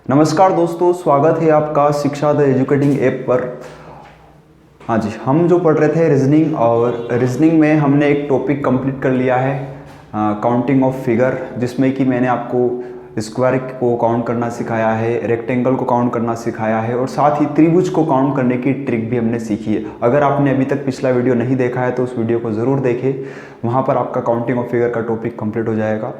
नमस्कार दोस्तों, स्वागत है आपका शिक्षा द एजुकेटिंग ऐप पर। हाँ जी, हम जो पढ़ रहे थे रीजनिंग, और रीजनिंग में हमने एक टॉपिक कंप्लीट कर लिया है, काउंटिंग ऑफ फिगर, जिसमें कि मैंने आपको स्क्वायर को काउंट करना सिखाया है, रेक्टेंगल को काउंट करना सिखाया है, और साथ ही त्रिभुज को काउंट करने की ट्रिक भी हमने सीखी है। अगर आपने अभी तक पिछला वीडियो नहीं देखा है तो उस वीडियो को ज़रूर देखें, वहाँ पर आपका काउंटिंग ऑफ फिगर का टॉपिक कंप्लीट हो जाएगा।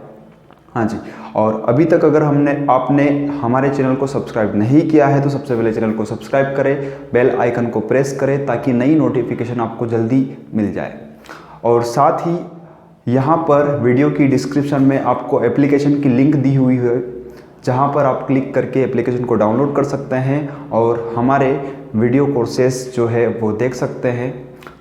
हाँ जी, और अभी तक अगर आपने हमारे चैनल को सब्सक्राइब नहीं किया है तो सबसे पहले चैनल को सब्सक्राइब करें, बेल आइकन को प्रेस करें ताकि नई नोटिफिकेशन आपको जल्दी मिल जाए। और साथ ही यहाँ पर वीडियो की डिस्क्रिप्शन में आपको एप्लीकेशन की लिंक दी हुई है, जहाँ पर आप क्लिक करके एप्लीकेशन को डाउनलोड कर सकते हैं और हमारे वीडियो कोर्सेस जो है वो देख सकते हैं।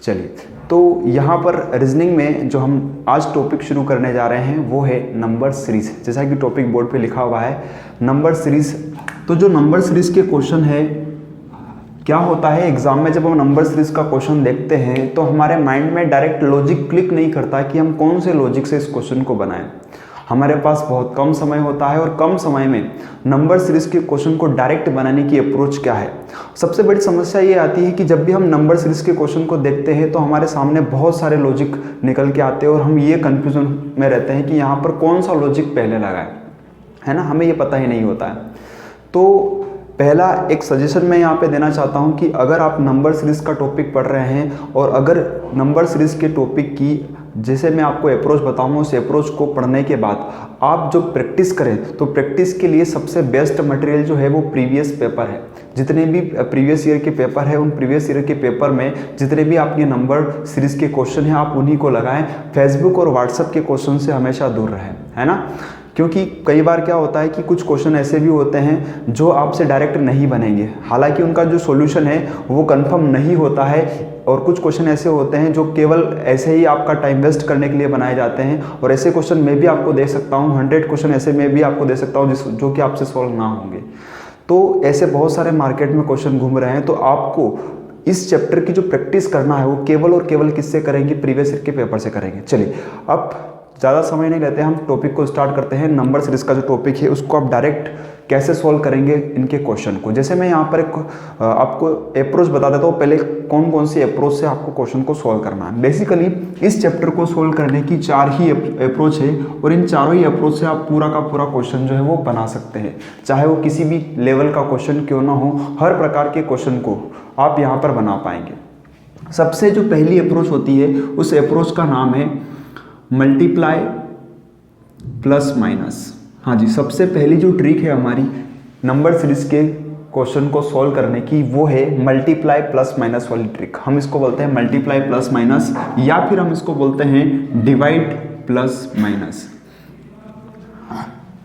चलिए, तो यहाँ पर रीजनिंग में जो हम आज टॉपिक शुरू करने जा रहे हैं वो है नंबर सीरीज। जैसा कि टॉपिक बोर्ड पे लिखा हुआ है नंबर सीरीज। तो जो नंबर सीरीज के क्वेश्चन है, क्या होता है एग्जाम में जब हम नंबर सीरीज का क्वेश्चन देखते हैं तो हमारे माइंड में डायरेक्ट लॉजिक क्लिक नहीं करता कि हम कौन से लॉजिक से इस क्वेश्चन को बनाएं। हमारे पास बहुत कम समय होता है और कम समय में नंबर सीरीज के क्वेश्चन को डायरेक्ट बनाने की अप्रोच क्या है। सबसे बड़ी समस्या ये आती है कि जब भी हम नंबर सीरीज के क्वेश्चन को देखते हैं तो हमारे सामने बहुत सारे लॉजिक निकल के आते हैं और हम ये कंफ्यूजन में रहते हैं कि यहाँ पर कौन सा लॉजिक पहले लगाए, है ना, हमें ये पता ही नहीं होता है। तो पहला एक सजेशन मैं यहाँ पे देना चाहता हूँ कि अगर आप नंबर सीरीज का टॉपिक पढ़ रहे हैं और अगर नंबर सीरीज के टॉपिक की जैसे मैं आपको अप्रोच बताऊंगा, उस अप्रोच को पढ़ने के बाद आप जो प्रैक्टिस करें तो प्रैक्टिस के लिए सबसे बेस्ट मटेरियल जो है वो प्रीवियस पेपर है। जितने भी प्रीवियस ईयर के पेपर है, उन प्रीवियस ईयर के पेपर में जितने भी आपके नंबर सीरीज के क्वेश्चन हैं आप उन्हीं को लगाएं। फेसबुक और व्हाट्सएप के क्वेश्चन से हमेशा दूर रहें, है ना, क्योंकि कई बार क्या होता है कि कुछ क्वेश्चन ऐसे भी होते हैं जो आपसे डायरेक्ट नहीं बनेंगे, हालांकि उनका जो सॉल्यूशन है वो कंफर्म नहीं होता है। और कुछ क्वेश्चन ऐसे होते हैं जो केवल ऐसे ही आपका टाइम वेस्ट करने के लिए बनाए जाते हैं, और ऐसे क्वेश्चन मैं भी आपको दे सकता हूँ, 100 क्वेश्चन ऐसे मैं भी आपको दे सकता हूँ जो कि आपसे सॉल्व ना होंगे। तो ऐसे बहुत सारे मार्केट में क्वेश्चन घूम रहे हैं, तो आपको इस चैप्टर की जो प्रैक्टिस करना है वो केवल और केवल किससे करेंगे, प्रीवियस ईयर के पेपर से करेंगे। चलिए, अब ज़्यादा समय नहीं लेते, हम टॉपिक को स्टार्ट करते हैं। नंबर सीरीज का जो टॉपिक है उसको आप डायरेक्ट कैसे सॉल्व करेंगे इनके क्वेश्चन को। जैसे मैं यहाँ पर एक आपको अप्रोच बता देता हूँ, पहले कौन कौन सी अप्रोच से आपको क्वेश्चन को सॉल्व करना है। बेसिकली इस चैप्टर को सॉल्व करने की 4 ही अप्रोच है, और इन चारों ही अप्रोच से आप पूरा का पूरा क्वेश्चन जो है वो बना सकते हैं, चाहे वो किसी भी लेवल का क्वेश्चन क्यों ना हो। हर प्रकार के क्वेश्चन को आप यहाँ पर बना पाएंगे। सबसे जो पहली अप्रोच होती है उस अप्रोच का नाम है मल्टीप्लाई प्लस माइनस। हाँ जी, सबसे पहली जो ट्रिक है हमारी नंबर सीरीज के क्वेश्चन को सॉल्व करने की वो है मल्टीप्लाई प्लस माइनस वाली ट्रिक। हम इसको बोलते हैं मल्टीप्लाई प्लस माइनस, या फिर हम इसको बोलते हैं डिवाइड प्लस माइनस।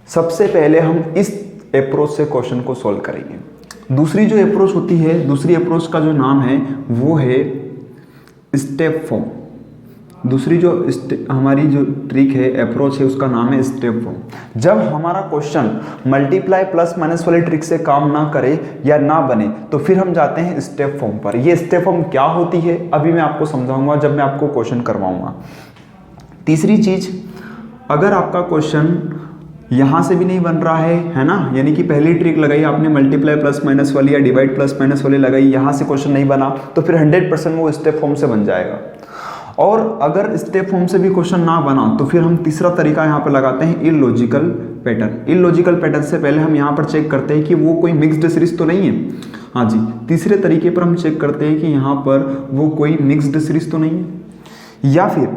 सबसे पहले हम इस अप्रोच से क्वेश्चन को सॉल्व करेंगे। दूसरी जो अप्रोच होती है, दूसरी अप्रोच का जो नाम है वो है स्टेप फॉर्म। दूसरी जो हमारी जो ट्रिक है, अप्रोच है, उसका नाम है स्टेप फॉर्म। जब हमारा क्वेश्चन मल्टीप्लाई प्लस माइनस वाली ट्रिक से काम ना करे या ना बने तो फिर हम जाते हैं स्टेप फॉर्म पर। ये स्टेप फॉर्म क्या होती है अभी मैं आपको समझाऊंगा जब मैं आपको क्वेश्चन करवाऊंगा। तीसरी चीज, अगर आपका क्वेश्चन यहाँ से भी नहीं बन रहा है ना, यानी कि पहली ट्रिक लगाई आपने मल्टीप्लाई प्लस माइनस वाली या डिवाइड प्लस माइनस वाली लगाई, यहाँ से क्वेश्चन नहीं बना तो फिर 100% वो स्टेप फॉर्म से बन जाएगा। और अगर स्टेप फॉर्म से भी क्वेश्चन ना बना तो फिर हम तीसरा तरीका यहाँ पर लगाते हैं इलॉजिकल पैटर्न। इलॉजिकल पैटर्न से पहले हम यहाँ पर चेक करते हैं कि वो कोई मिक्स्ड सीरीज तो नहीं है। हाँ जी, तीसरे तरीके पर हम चेक करते हैं कि यहाँ पर वो कोई मिक्स्ड सीरीज तो नहीं है, या फिर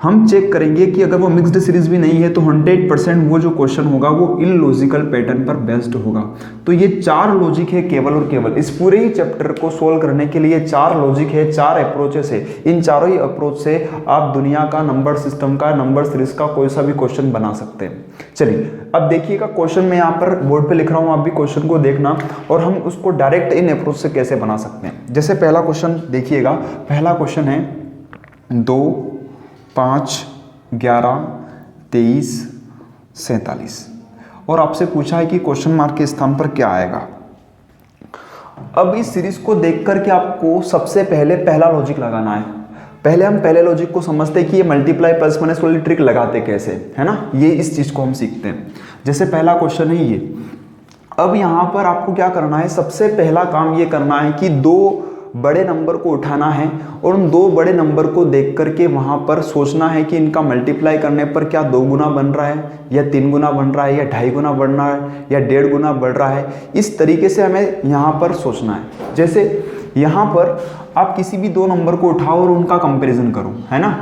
हम चेक करेंगे कि अगर वो मिक्स्ड सीरीज भी नहीं है तो 100% वो जो क्वेश्चन होगा वो इलॉजिकल पैटर्न पर बेस्ड होगा। तो ये 4 लॉजिक है केवल और केवल इस पूरे ही चैप्टर को सोल्व करने के लिए। 4 लॉजिक है, 4 अप्रोचेस है। इन चारों ही अप्रोच से आप दुनिया का नंबर सिस्टम का, नंबर सीरीज का कोई सा भी क्वेश्चन बना सकते हैं। चलिए, अब देखिएगा क्वेश्चन मैं यहाँ पर बोर्ड पे लिख रहा हूँ, आप भी क्वेश्चन को देखना और हम उसको डायरेक्ट इन अप्रोच से कैसे बना सकते हैं। जैसे पहला क्वेश्चन देखिएगा, पहला क्वेश्चन है 2, 5, 11, 23, 47 और आपसे पूछा है कि क्वेश्चन मार्क के स्थान पर क्या आएगा। अब इस सीरीज को देख करके आपको सबसे पहले पहला लॉजिक लगाना है। पहले हम पहले लॉजिक को समझते हैं कि ये मल्टीप्लाई प्लस माइनस वाली ट्रिक लगाते कैसे, है ना, ये इस चीज को हम सीखते हैं। जैसे पहला क्वेश्चन है ये, अब यहाँ पर आपको क्या करना है, सबसे पहला काम ये करना है कि दो बड़े नंबर को उठाना है और उन दो बड़े नंबर को देख करके वहाँ पर सोचना है कि इनका मल्टीप्लाई करने पर क्या 2 गुना बन रहा है या 3 गुना बन रहा है या 2.5 गुना बन रहा है या 1.5 गुना बढ़ रहा है। इस तरीके से हमें यहाँ पर सोचना है। जैसे यहाँ पर आप किसी भी 2 नंबर को उठाओ और उनका कंपेरिजन करो, है ना।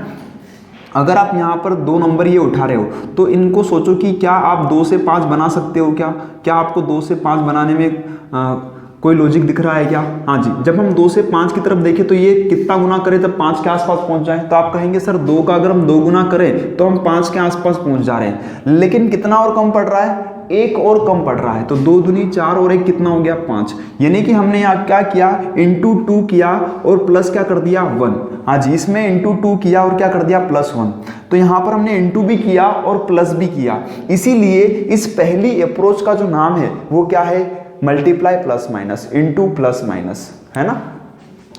अगर आप यहाँ पर 2 नंबर ये उठा रहे हो तो इनको सोचो कि क्या आप 2 से 5 बना सकते हो, क्या आपको 2 से 5 बनाने में कोई लॉजिक दिख रहा है क्या। हाँ जी, जब हम 2 से 5 की तरफ देखें तो ये कितना गुना करें तब 5 के आसपास पहुंच जाए, तो आप कहेंगे सर 2 का अगर हम 2 गुना करें तो हम 5 के आसपास पहुंच जा रहे हैं, लेकिन कितना और कम पड़ रहा है, 1 और कम पड़ रहा है। तो 2 दूनी 4 और 1 कितना हो गया 5, यानी कि हमने यहाँ क्या किया, इंटू 2 किया और प्लस क्या कर दिया 1। हाँ जी, इसमें इंटू 2 किया और क्या कर दिया +1। तो यहाँ पर हमने इंटू भी किया और प्लस भी किया, इसीलिए इस पहली अप्रोच का जो नाम है वो क्या है, multiply plus minus, into plus minus, है ना।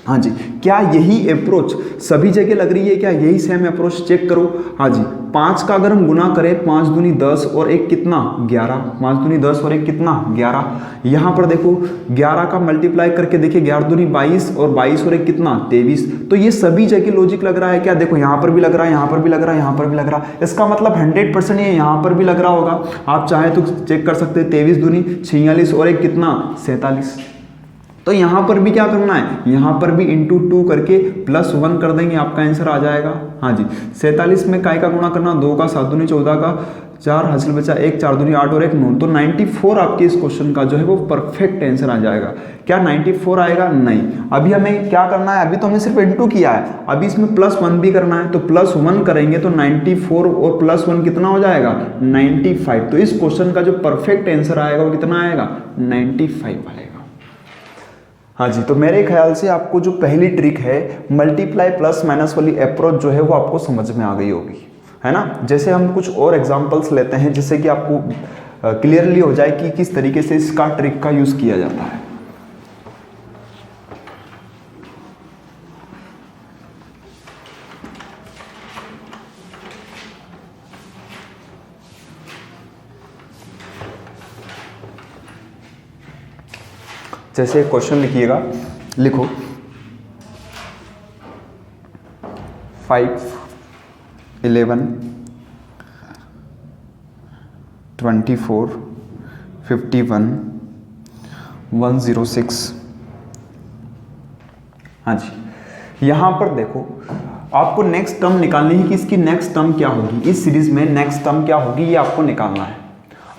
हाँ जी, क्या यही अप्रोच सभी जगह लग रही है क्या, यही सेम अप्रोच चेक करो। हाँ जी, 5 का अगर हम गुना करें 5 दूनी 10 और 1 कितना 11, 5 दूनी 10 और 1 कितना 11। यहाँ पर देखो 11 का मल्टीप्लाई करके देखिए 11 दूनी 22 और 22 और 1 कितना 23। तो ये सभी जगह लॉजिक लग रहा है क्या, देखो यहाँ पर भी लग रहा है, यहाँ पर भी लग रहा है, यहाँ पर भी लग रहा है। इसका मतलब 100% ये यहाँ पर भी लग रहा होगा। आप चाहे तो चेक कर सकते हैं, 23 दूनी 46 और 1 कितना 47। तो यहाँ पर भी क्या करना है, यहाँ पर भी इंटू 2 करके +1 कर देंगे, आपका आंसर आ जाएगा। हाँ जी, 47 में काय का गुणा करना, 2 का 7 दूनी 14 का 4 हासिल बचा 1, 4 दूनी 8 और 1 9। तो 94 आपके इस क्वेश्चन का जो है वो परफेक्ट आंसर आ जाएगा। क्या 94 आएगा, नहीं। अभी हमें क्या करना है, अभी तो हमने सिर्फ इंटू किया है, अभी इसमें +1 भी करना है। तो +1 करेंगे तो 94 और +1 कितना हो जाएगा 95। तो इस क्वेश्चन का जो परफेक्ट आंसर आएगा वो कितना आएगा 95 आएगा। हाँ जी, तो मेरे ख्याल से आपको जो पहली ट्रिक है मल्टीप्लाई प्लस माइनस वाली अप्रोच जो है वो आपको समझ में आ गई होगी, है ना। जैसे हम कुछ और एग्जांपल्स लेते हैं जिससे कि आपको क्लियरली हो जाए कि किस तरीके से इसका ट्रिक का यूज़ किया जाता है। जैसे क्वेश्चन लिखिएगा, लिखो 5, 11, 24, 51, 106। हाँ जी, यहाँ पर देखो आपको नेक्स्ट टर्म निकालनी है कि इसकी नेक्स्ट टर्म क्या होगी, इस सीरीज में नेक्स्ट टर्म क्या होगी ये आपको निकालना है।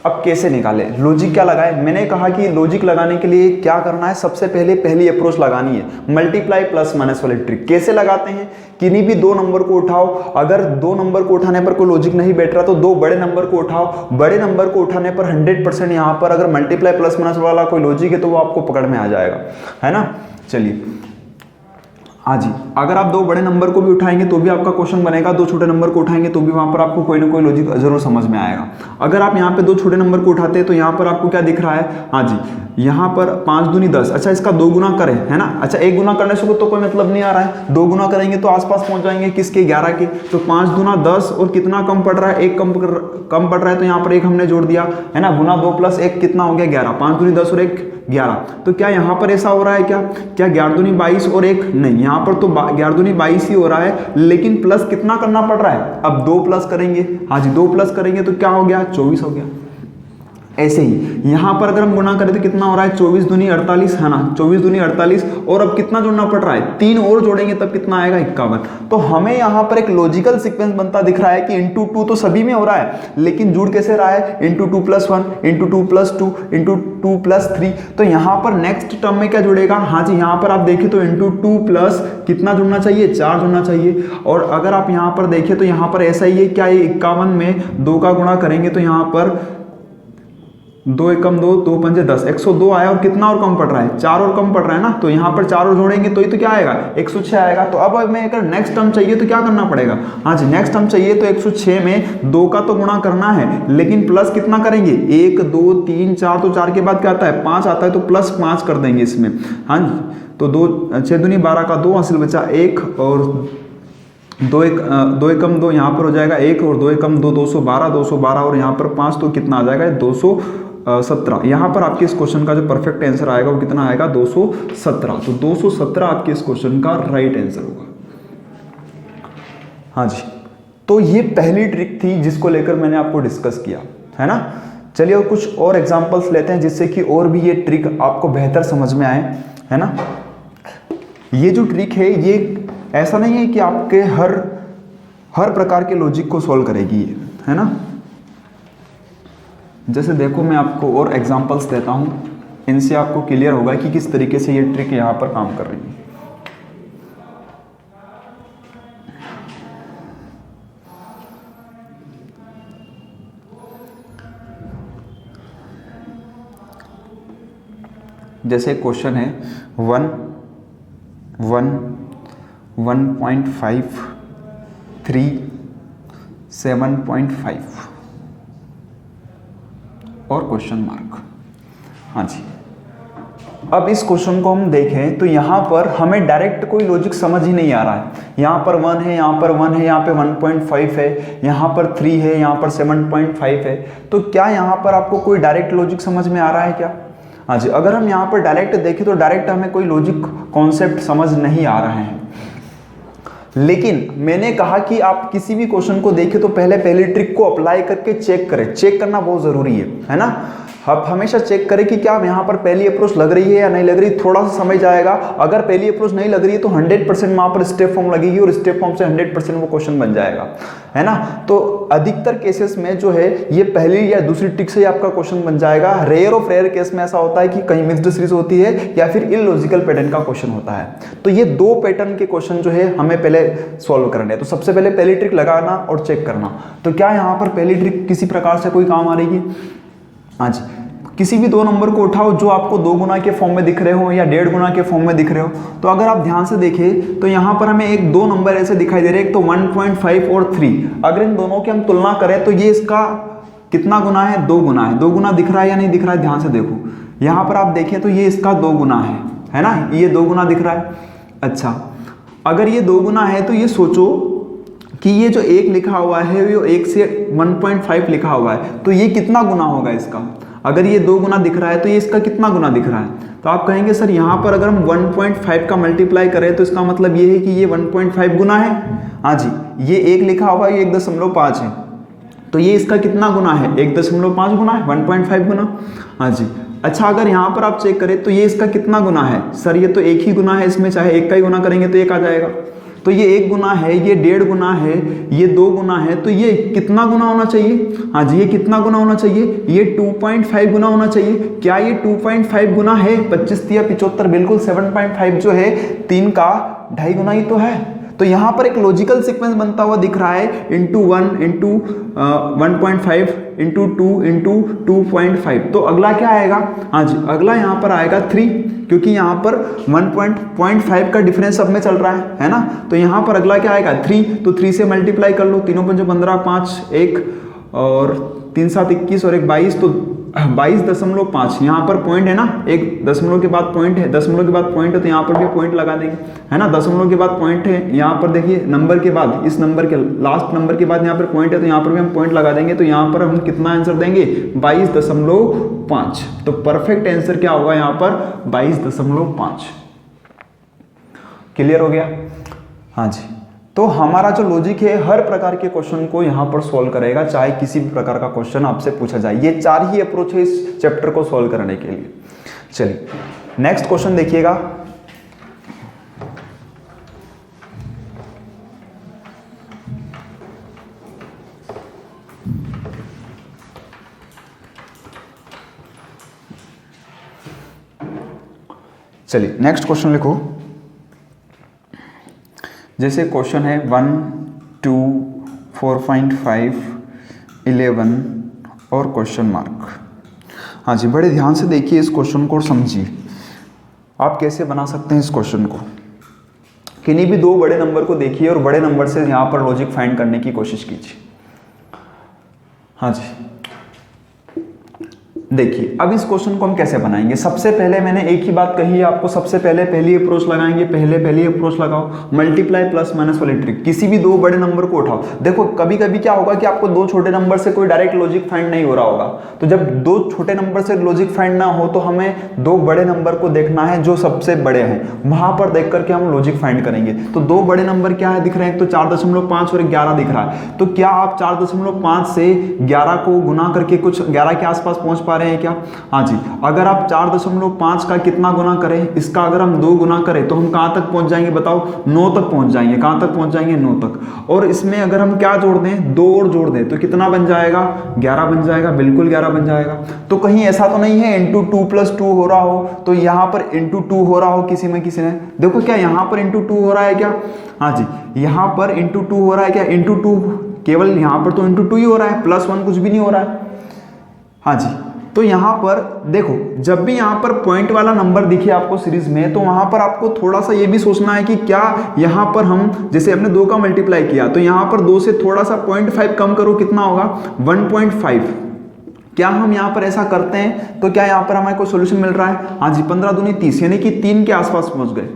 अब कैसे निकाले, लॉजिक क्या लगाए, मैंने कहा कि लॉजिक लगाने के लिए क्या करना है, सबसे पहले पहली अप्रोच लगानी है मल्टीप्लाई प्लस माइनस वाली ट्रिक। कैसे लगाते हैं, किन्हीं भी 2 नंबर को उठाओ, अगर 2 नंबर को उठाने पर कोई लॉजिक नहीं बैठ रहा तो 2 बड़े नंबर को उठाओ, बड़े नंबर को उठाने पर 100% यहाँ पर अगर मल्टीप्लाई प्लस माइनस वाला कोई लॉजिक है तो वो आपको पकड़ में आ जाएगा, है ना। चलिए, हाँ जी, अगर आप 2 बड़े नंबर को भी उठाएंगे तो भी आपका क्वेश्चन बनेगा, 2 छोटे नंबर को उठाएंगे तो भी वहाँ पर आपको कोई ना कोई लॉजिक जरूर समझ में आएगा। अगर आप यहाँ पे 2 छोटे नंबर को उठाते हैं तो यहाँ पर आपको क्या दिख रहा है, हाँ जी, यहाँ पर 5 दूनी 10, अच्छा इसका 2 गुना करें, है ना। अच्छा 1 गुना करने से तो कोई मतलब नहीं आ रहा है, 2 गुना करेंगे तो आसपास पहुंच जाएंगे किसके 11 के। तो 5 दूना 10 और कितना कम पड़ रहा है, 1 कम पड़ रहा है, तो यहाँ पर 1 हमने जोड़ दिया, है ना। गुना 2 + 1 कितना हो गया 11, 5 दूनी 10 और 1 11। तो क्या यहाँ पर ऐसा हो रहा है क्या 11 दूनी 22 और 1 नहीं, यहाँ पर तो 11 दूनी 22 ही हो रहा है, लेकिन प्लस कितना करना पड़ रहा है, अब 2 प्लस करेंगे, हाँ जी 2 प्लस करेंगे तो क्या हो गया 24 हो गया। ऐसे ही यहाँ पर अगर हम गुणा करें तो कितना हो रहा है 24 दूनी 48, है ना, 24 दूनी 48 और अब कितना जोड़ना पड़ रहा है 3 और जोड़ेंगे तब कितना आएगा 51। तो हमें यहाँ पर एक लॉजिकल सीक्वेंस बनता दिख रहा है कि इंटू 2 तो सभी में हो रहा है, लेकिन जुड़ कैसे रहा है इंटू 2 + 1 इंटू 2 + 2 इंटू 2 + 3। तो यहाँ पर नेक्स्ट टर्म में क्या जुड़ेगा, हाँ जी यहाँ पर आप देखें तो इंटू 2 प्लस कितना जुड़ना चाहिए 4 जुड़ना चाहिए। और अगर आप यहाँ पर देखें तो यहाँ पर ऐसा ही है, क्या ये 51 में 2 का गुणा करेंगे तो यहाँ पर 2 एकम 2, 2 पंजे 10, 102 आया और कितना और कम पड़ रहा है 4 और कम पड़ रहा है ना। तो यहाँ पर 4 और जोड़ेंगे तो ही तो क्या आएगा 106 आएगा। तो अब हमें अगर नेक्स्ट टर्म चाहिए तो क्या करना पड़ेगा, हाँ जी नेक्स्ट टर्म चाहिए तो 106 में 2 का तो गुणा करना है, लेकिन प्लस कितना करेंगे 1 2 3 4, तो 4 के बाद क्या आता है 5 आता है, तो +5 कर देंगे इसमें, हाँ जी। तो 2 6 दूनी 12 का 2 हासिल बचा 1 और 2 एकम 2 यहाँ पर हो जाएगा 1 और 2 एकम 2 212 और यहाँ पर 5 तो कितना आ जाएगा 217, यहाँ पर आपके इस क्वेश्चन का जो परफेक्ट आंसर आएगा वो कितना आएगा 217। तो 217 आपके इस क्वेश्चन का राइट आंसर होगा। हाँ जी, तो ये पहली ट्रिक थी जिसको लेकर मैंने आपको डिस्कस किया है ना। चलिए और कुछ और एग्जांपल्स लेते हैं जिससे कि और भी ये ट्रिक आपको बेहतर समझ में आए, है ना। ये जो ट्रिक है ये ऐसा नहीं है कि आपके हर प्रकार के लॉजिक को सॉल्व करेगी, है ना। जैसे देखो मैं आपको और एग्जांपल्स देता हूँ, इनसे आपको क्लियर होगा कि किस तरीके से ये ट्रिक यहाँ पर काम कर रही है। जैसे क्वेश्चन है 1, 1.5, 3, 7.5 और क्वेश्चन मार्क। हाँ जी, अब इस क्वेश्चन को हम देखें तो यहाँ पर हमें डायरेक्ट कोई लॉजिक समझ ही नहीं आ रहा है। यहाँ पर 1 है, यहाँ पर 1 है, यहाँ पे 1.5 है, यहाँ पर 3 है, यहाँ पर 7.5 है। तो क्या यहाँ पर आपको कोई डायरेक्ट लॉजिक समझ में आ रहा है क्या? हाँ जी, अगर हम यहाँ पर डायरेक्ट देखें तो डायरेक्ट हमें कोई लॉजिक कॉन्सेप्ट समझ नहीं आ रहे हैं। लेकिन मैंने कहा कि आप किसी भी क्वेश्चन को देखें तो पहली ट्रिक को अप्लाई करके चेक करें। चेक करना बहुत जरूरी है ना। आप हमेशा चेक करें कि क्या यहाँ पर पहली अप्रोच लग रही है या नहीं लग रही। थोड़ा सा समय जाएगा, अगर पहली अप्रोच नहीं लग रही है तो 100% वहाँ पर स्टेप फॉर्म लगेगी और स्टेप फॉर्म से 100% वो क्वेश्चन बन जाएगा, है ना। तो अधिकतर केसेस में जो है ये पहली या दूसरी ट्रिक से आपका क्वेश्चन बन जाएगा। रेयर ऑफ रेयर केस में ऐसा होता है कि कहीं मिक्स्ड सीरीज होती है या फिर इलॉजिकल पैटर्न का क्वेश्चन होता है। तो ये 2 पैटर्न के क्वेश्चन जो है हमें पहले सॉल्व करने हैं। तो सबसे पहले पहली ट्रिक लगाना और चेक करना। तो क्या यहाँ पर पहली ट्रिक किसी प्रकार से कोई काम आ रही है? हाँ जी, किसी भी 2 नंबर को उठाओ जो आपको 2 गुना के फॉर्म में दिख रहे हो या 1.5 गुना के फॉर्म में दिख रहे हो। तो अगर आप ध्यान से देखें तो यहाँ पर हमें 2 नंबर ऐसे दिखाई दे रहे हैं, एक तो 1.5 और 3। अगर इन दोनों की हम तुलना करें तो ये इसका कितना गुना है? 2 गुना है। 2 गुना दिख रहा है या नहीं दिख रहा है? ध्यान से देखो, यहाँ पर आप देखें तो ये इसका 2 गुना है ना। ये 2 गुना दिख रहा है। अच्छा, अगर ये 2 गुना है तो ये सोचो कि ये जो 1 लिखा हुआ है वो 1 से 1.5 लिखा हुआ है, तो ये कितना गुना होगा इसका? अगर ये 2 गुना दिख रहा है तो ये इसका कितना गुना दिख रहा है? तो आप कहेंगे सर यहाँ पर अगर हम 1.5 का मल्टीप्लाई करें तो इसका मतलब ये है कि ये 1.5 गुना है। हाँ जी, ये 1 लिखा हुआ है, ये 1.5 है, तो ये इसका कितना गुना है? 1.5 गुना है, 1.5 गुना। हाँ जी। अच्छा, अगर यहाँ पर आप चेक करें तो ये इसका कितना गुना है? सर ये तो 1 ही गुना है, इसमें चाहे 1 का ही गुना करेंगे तो 1 आ जाएगा। तो ये 1 गुना है, ये 1.5 गुना है, ये 2 गुना है, तो ये कितना गुना होना चाहिए? हाँ जी, ये कितना गुना होना चाहिए? ये 2.5 गुना होना चाहिए। क्या ये 2.5 गुना है? 25 या 75, बिल्कुल। 7.5 जो है 3 का 2.5 गुना ही तो है। तो यहाँ पर एक लॉजिकल सीक्वेंस बनता हुआ दिख रहा है, इंटू 1 इंटू 1.5 इंटू 2 इंटू 2.5। तो अगला क्या आएगा? हाँ जी, अगला यहाँ पर आएगा 3, क्योंकि यहाँ पर 1.5 का डिफरेंस सब में चल रहा है ना। तो यहाँ पर अगला क्या आएगा? 3। तो 3 से मल्टीप्लाई कर लो, 3 5 15, 5 1 और 3 7 21 और 1 22, तो 22.5। यहाँ पर पॉइंट है ना, एक दशमलव के बाद पॉइंट है, दशमलव के बाद पॉइंट है, तो यहाँ पर भी पॉइंट लगा देंगे, है ना। दशमलव के बाद पॉइंट है, यहाँ पर देखिए नंबर के बाद, इस नंबर के लास्ट नंबर के बाद यहाँ पर पॉइंट है, तो यहाँ पर भी हम पॉइंट लगा देंगे। तो यहाँ पर हम कितना आंसर देंगे? 22.5। तो परफेक्ट आंसर क्या होगा यहाँ पर? 22.5। क्लियर हो गया? हाँ जी। तो हमारा जो लॉजिक है हर प्रकार के क्वेश्चन को यहाँ पर सॉल्व करेगा, चाहे किसी भी प्रकार का क्वेश्चन आपसे पूछा जाए। ये 4 ही अप्रोच है इस चैप्टर को सॉल्व करने के लिए। चलिए नेक्स्ट क्वेश्चन देखिएगा। चलिए नेक्स्ट क्वेश्चन लिखो। जैसे क्वेश्चन है 1 2 4.5 11 और क्वेश्चन मार्क। हाँ जी, बड़े ध्यान से देखिए इस क्वेश्चन को और समझिए आप कैसे बना सकते हैं इस क्वेश्चन को। किन्हीं भी 2 बड़े नंबर को देखिए और बड़े नंबर से यहाँ पर लॉजिक फाइंड करने की कोशिश कीजिए। हाँ जी, देखिए अब इस क्वेश्चन को हम कैसे बनाएंगे। सबसे पहले मैंने एक ही बात कही है आपको, सबसे पहले पहली अप्रोच लगाएंगे, पहली अप्रोच लगाओ, मल्टीप्लाई प्लस माइनस वाली ट्रिक, किसी भी दो बड़े नंबर को उठाओ। देखो कभी कभी क्या होगा कि आपको दो छोटे नंबर से कोई डायरेक्ट लॉजिक फाइंड नहीं हो रहा होगा, तो जब दो छोटे नंबर से लॉजिक फाइंड ना हो तो हमें दो बड़े नंबर को देखना है जो सबसे बड़े हैं, वहां पर देख करके हम लॉजिक फाइंड करेंगे। तो दो बड़े नंबर क्या है दिख रहे हैं, तो 4.5 और 11 दिख रहा है। तो क्या आप 4.5 से 11 को गुना करके कुछ 11 के आसपास पहुंच पा रहे हैं क्या? हाँ जी, अगर आप 4.5 का कितना गुना करें, इसका अगर हम 2 गुना करें तो हम कहां तक पहुंच जाएंगे बताओ? 9 तक पहुंच जाएंगे। कहां तक पहुंच जाएंगे? 9 तक। और इसमें अगर हम क्या जोड़ दें, 2 और जोड़ दें तो कितना बन जाएगा? 11 बन जाएगा, बिल्कुल 11 बन जाएगा। तो कहीं ऐसा तो नहीं है इंटू 2 + 2 हो रहा हो, तो यहां पर इंटू 2 हो रहा हो किसी में किसी ने? देखो क्या यहां पर इंटू 2 हो रहा है क्या? हाँ जी, यहां पर इंटू 2 हो रहा है क्या? इंटू 2 केवल यहां पर तो इंटू 2 ही हो रहा है, +1 कुछ भी नहीं हो रहा है। हाँ जी, तो यहां पर देखो जब भी यहां पर पॉइंट वाला नंबर दिखे आपको सीरीज में, तो वहां पर आपको थोड़ा सा ये भी सोचना है कि क्या यहां पर हम जैसे हमने 2 का मल्टीप्लाई किया तो यहां पर 2 से थोड़ा सा 0.5 कम करो, कितना होगा? 1.5। क्या हम यहां पर ऐसा करते हैं तो क्या यहां पर हमें कोई सोल्यूशन मिल रहा है? हाँ जी, 15 दूनी 30, यानी कि 3 के आसपास पहुंच गए।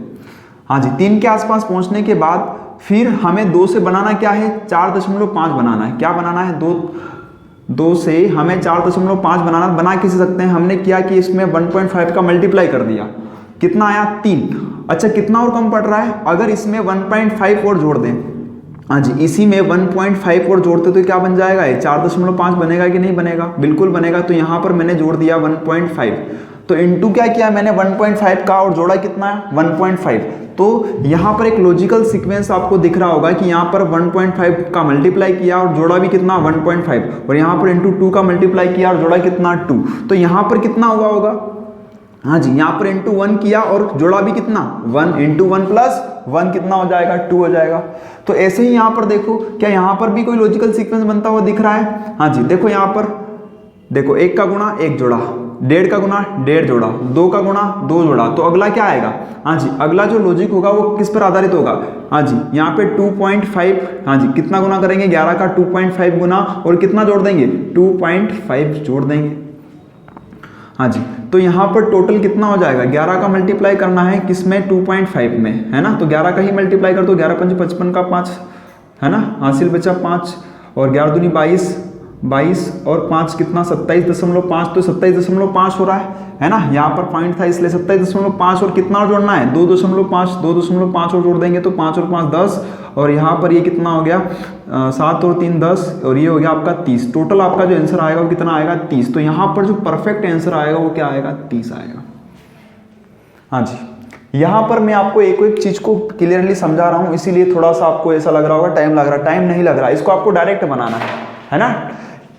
हाँ जी, 3 के आसपास पहुंचने के बाद फिर हमें 2 से बनाना क्या है? 4.5 बनाना है। क्या बनाना है? 2 से हमें 4.5 बनाना, बना किसे सकते हैं? हमने किया कि इसमें 1.5 का मल्टीप्लाई कर दिया, कितना आया? 3। अच्छा कितना और कम पड़ रहा है? अगर इसमें 1.5 और जोड़ दें, हाँ जी इसी में 1.5 और जोड़ते तो क्या बन जाएगा? 4.5 बनेगा कि नहीं बनेगा? बिल्कुल बनेगा। तो यहां पर मैंने जोड़ दिया 1.5, तो इंटू क्या किया मैंने? 1.5 का और जोड़ा कितना? 1.5। तो यहां पर एक लॉजिकल सीक्वेंस आपको दिख रहा होगा कि यहां पर 1.5 का मल्टीप्लाई किया और जोड़ा भी कितना? 1.5, और यहां पर इंटू 2 का मल्टीप्लाई किया और जोड़ा कितना? 2। तो यहां पर कितना हुआ होगा? हाँ जी, यहां पर इंटू 1 किया और जोड़ा भी कितना? 1। इंटू 1 + 1 कितना हो जाएगा? 2 हो जाएगा। तो ऐसे ही यहां पर देखो, क्या यहां पर भी कोई लॉजिकल सीक्वेंस बनता हुआ दिख रहा है? हाँ जी, देखो यहां पर देखो 1 का गुणा 1 जोड़ा, 1.5 का गुणा 1.5 जोड़ा, 2 का गुणा 2 जोड़ा, तो अगला क्या आएगा? हाँ जी, अगला जो लॉजिक होगा वो किस पर आधारित होगा? हाँ जी, यहाँ पे 2.5, हाँ जी कितना गुना करेंगे? 11 का 2.5 गुना और कितना जोड़ देंगे? 2.5 जोड़ देंगे। हाँ जी, तो यहाँ पर टोटल कितना हो जाएगा? 11 का मल्टीप्लाई करना है किसमें? 2.5 में, है ना? तो 11 का ही मल्टीप्लाई कर दो, 11 × 5 = 55 का 5, है ना? हासिल बचा 5, और 11 दूनी 22 और 5 कितना? 27.5, तो 27.5 हो रहा है ना? यहाँ पर पॉइंट था इसलिए 27.5, और कितना और जोड़ना है? 2.5 और जोड़ देंगे तो 5 और 5 10, और यहाँ पर ये कितना हो गया? 7 और 3 10, और ये हो गया आपका 30। टोटल आपका जो आंसर आएगा वो कितना आएगा? 30। तो यहाँ पर जो परफेक्ट आंसर आएगा वो क्या आएगा? 30 आएगा। हाँ जी, यहाँ पर मैं आपको एक एक चीज को क्लियरली समझा रहा हूँ, इसीलिए थोड़ा सा आपको ऐसा लग रहा होगा टाइम लग रहा है। टाइम नहीं लग रहा, इसको आपको डायरेक्ट बनाना है ना?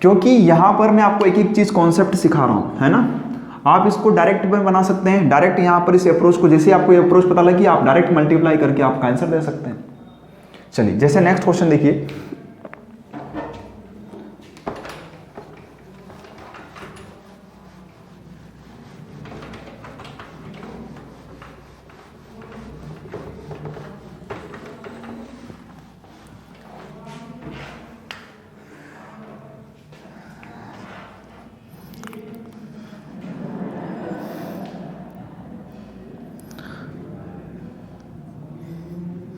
क्योंकि यहाँ पर मैं आपको एक एक चीज कॉन्सेप्ट सिखा रहा हूँ, है ना? आप इसको डायरेक्ट में बना सकते हैं। डायरेक्ट यहाँ पर इस अप्रोच को, जैसे आपको ये अप्रोच पता लगी, आप डायरेक्ट मल्टीप्लाई करके आपका आंसर दे सकते हैं। चलिए, जैसे नेक्स्ट क्वेश्चन देखिए,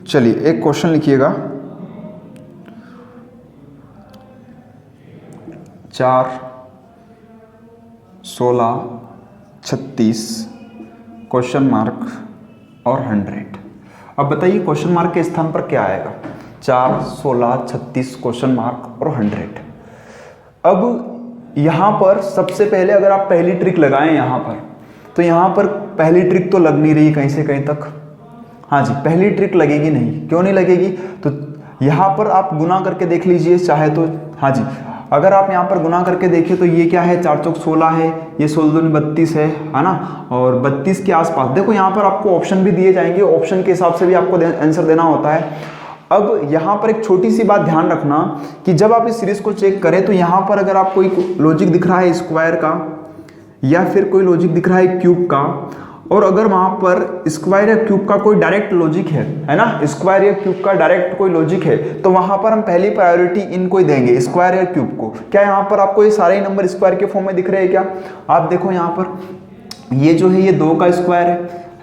चलिए एक क्वेश्चन लिखिएगा। 4, 16, 36 क्वेश्चन मार्क और 100। अब बताइए क्वेश्चन मार्क के स्थान पर क्या आएगा? 4, 16, 36 क्वेश्चन मार्क और 100। अब यहां पर सबसे पहले अगर आप पहली ट्रिक लगाएं यहां पर, तो यहां पर पहली ट्रिक तो लग नहीं रही कहीं से कहीं तक। हाँ जी, पहली ट्रिक लगेगी नहीं। क्यों नहीं लगेगी? तो यहाँ पर आप गुना करके देख लीजिए चाहे तो। हाँ जी, अगर आप यहाँ पर गुना करके देखिए तो ये क्या है? 4 चौक 16 है, ये 16 दूनी 32 है ना? और 32 के आसपास देखो यहाँ पर आपको ऑप्शन भी दिए जाएंगे, ऑप्शन के हिसाब से भी आपको आंसर देना होता है। अब यहाँ पर एक छोटी सी बात ध्यान रखना कि जब आप इस सीरीज को चेक करें तो यहाँ पर अगर आपको कोई लॉजिक दिख रहा है स्क्वायर का, या फिर कोई लॉजिक दिख रहा है क्यूब का, और अगर वहां पर स्क्वायर या क्यूब का कोई डायरेक्ट लॉजिक है ना, स्क्वायर या क्यूब का डायरेक्ट कोई लॉजिक है, तो वहां पर हम पहली प्रायोरिटी इनको ही देंगे, स्क्वायर या क्यूब को। क्या यहाँ पर आपको ये सारे नंबर स्क्वायर के फॉर्म में दिख रहे हैं क्या? आप देखो यहाँ पर ये जो है ये 2 का स्क्वायर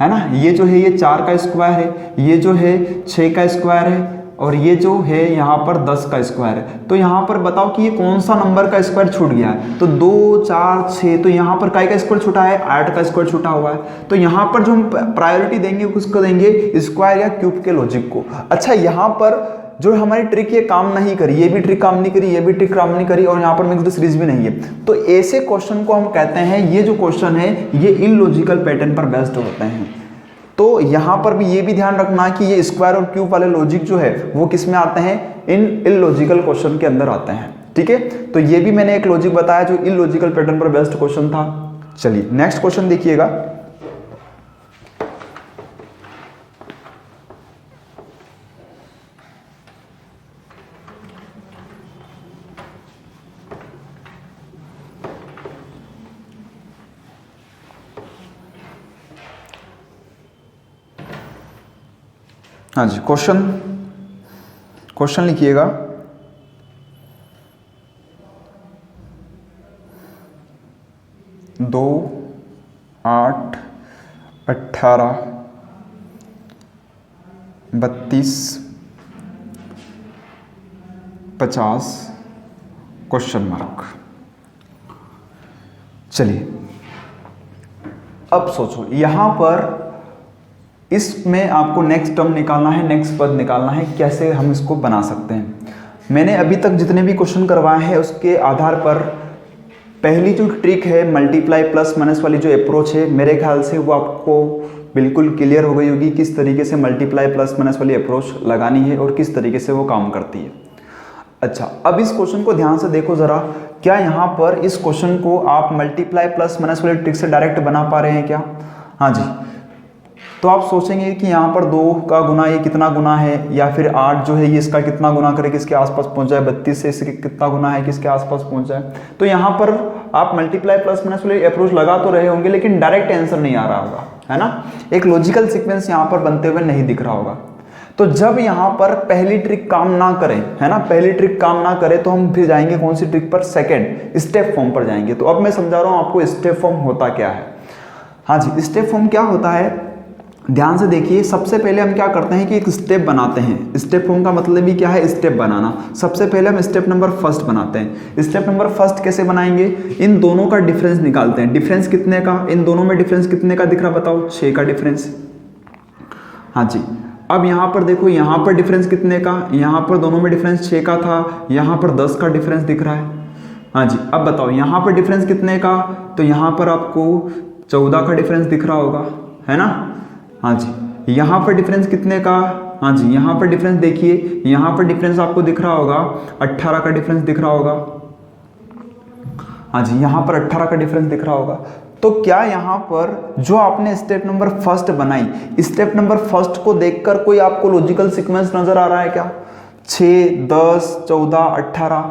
है ना, ये जो है ये 4 का स्क्वायर है, ये जो है 6 का स्क्वायर है, और ये जो है यहाँ पर 10 का स्क्वायर है। तो यहाँ पर बताओ कि ये कौन सा नंबर का स्क्वायर छूट गया है? तो 2, 4, 6, तो यहाँ पर काय का स्क्वायर छूटा है? 8 का स्क्वायर छूटा हुआ है। तो यहाँ पर जो हम प्रायोरिटी देंगे उसको देंगे स्क्वायर या क्यूब के लॉजिक को। अच्छा, यहाँ पर जो हमारी ट्रिक ये काम नहीं करी, ये भी ट्रिक काम नहीं करी, ये भी ट्रिक काम नहीं करी, और यहाँ पर मिक्स्ड सीरीज भी नहीं है। तो ऐसे क्वेश्चन को हम कहते हैं, ये जो क्वेश्चन है ये इलॉजिकल पैटर्न पर बेस्ड होते हैं। तो यहां पर भी ये भी ध्यान रखना कि ये स्क्वायर और क्यूब वाले लॉजिक जो है वो किस में आते हैं? इन इलॉजिकल क्वेश्चन के अंदर आते हैं। ठीक है, तो ये भी मैंने एक लॉजिक बताया जो इलॉजिकल पैटर्न पर बेस्ड क्वेश्चन था। चलिए नेक्स्ट क्वेश्चन देखिएगा। हाँ जी, क्वेश्चन लिखिएगा। दो, 8, 18, 32, 50 क्वेश्चन मार्क। चलिए अब सोचो, यहां पर इसमें आपको नेक्स्ट टर्म निकालना है, नेक्स्ट पद निकालना है। कैसे हम इसको बना सकते हैं? मैंने अभी तक जितने भी क्वेश्चन करवाए हैं उसके आधार पर पहली जो ट्रिक है मल्टीप्लाई प्लस माइनस वाली जो अप्रोच है, मेरे ख्याल से वो आपको बिल्कुल क्लियर हो गई होगी किस तरीके से मल्टीप्लाई प्लस माइनस वाली अप्रोच लगानी है और किस तरीके से वो काम करती है। अच्छा, अब इस क्वेश्चन को ध्यान से देखो जरा। क्या यहाँ पर इस क्वेश्चन को आप मल्टीप्लाई प्लस माइनस वाली ट्रिक से डायरेक्ट बना पा रहे हैं क्या? हाँ जी। तो आप सोचेंगे कि यहाँ पर 2 का गुना ये कितना गुना है, या फिर 8 जो है ये इसका कितना गुना करे किसके आसपास पहुंच जाए, 32 से इसके कितना गुना है किसके आसपास पहुंच जाए। तो यहाँ पर आप मल्टीप्लाई प्लस माइनस वाली अप्रोच लगा तो रहे होंगे, लेकिन डायरेक्ट आंसर नहीं आ रहा होगा, है ना। एक लॉजिकल सीक्वेंस यहाँ पर बनते हुए नहीं दिख रहा होगा। तो जब यहाँ पर पहली ट्रिक काम ना करे, है ना, पहली ट्रिक काम ना करे, तो हम फिर जाएंगे कौन सी ट्रिक पर? सेकेंड स्टेप फॉर्म पर जाएंगे। तो अब मैं समझा रहा हूँ आपको स्टेप फॉर्म होता क्या है। हाँ जी, स्टेप फॉर्म क्या होता है, ध्यान से देखिए। सबसे पहले हम क्या करते हैं कि एक स्टेप बनाते हैं। स्टेप फॉर्म का मतलब ही क्या है? स्टेप बनाना। सबसे पहले हम स्टेप नंबर फर्स्ट बनाते हैं। स्टेप नंबर फर्स्ट कैसे बनाएंगे? इन दोनों का डिफरेंस निकालते हैं। डिफरेंस कितने का? इन दोनों में डिफरेंस कितने का दिख रहा बताओ? 6 का डिफरेंस। हाँ जी, अब यहाँ पर देखो, यहाँ पर डिफरेंस कितने का? यहाँ पर दोनों में डिफरेंस 6 का था, यहाँ पर 10 का डिफरेंस दिख रहा है। हाँ जी, अब बताओ यहाँ पर डिफरेंस कितने का? तो यहाँ पर आपको 14 का डिफरेंस दिख रहा होगा, है ना। हाँ जी, यहाँ पर डिफरेंस कितने का? हाँ जी, यहाँ पर डिफरेंस देखिए, यहाँ पर डिफरेंस आपको दिख रहा होगा 18 का डिफरेंस दिख रहा होगा। हाँ जी, यहाँ पर 18 का डिफरेंस दिख रहा होगा। तो क्या यहाँ पर जो आपने स्टेप नंबर फर्स्ट बनाई, स्टेप नंबर फर्स्ट को देखकर कोई आपको लॉजिकल सीक्वेंस नजर आ रहा है क्या? 6, 10, 14, 18।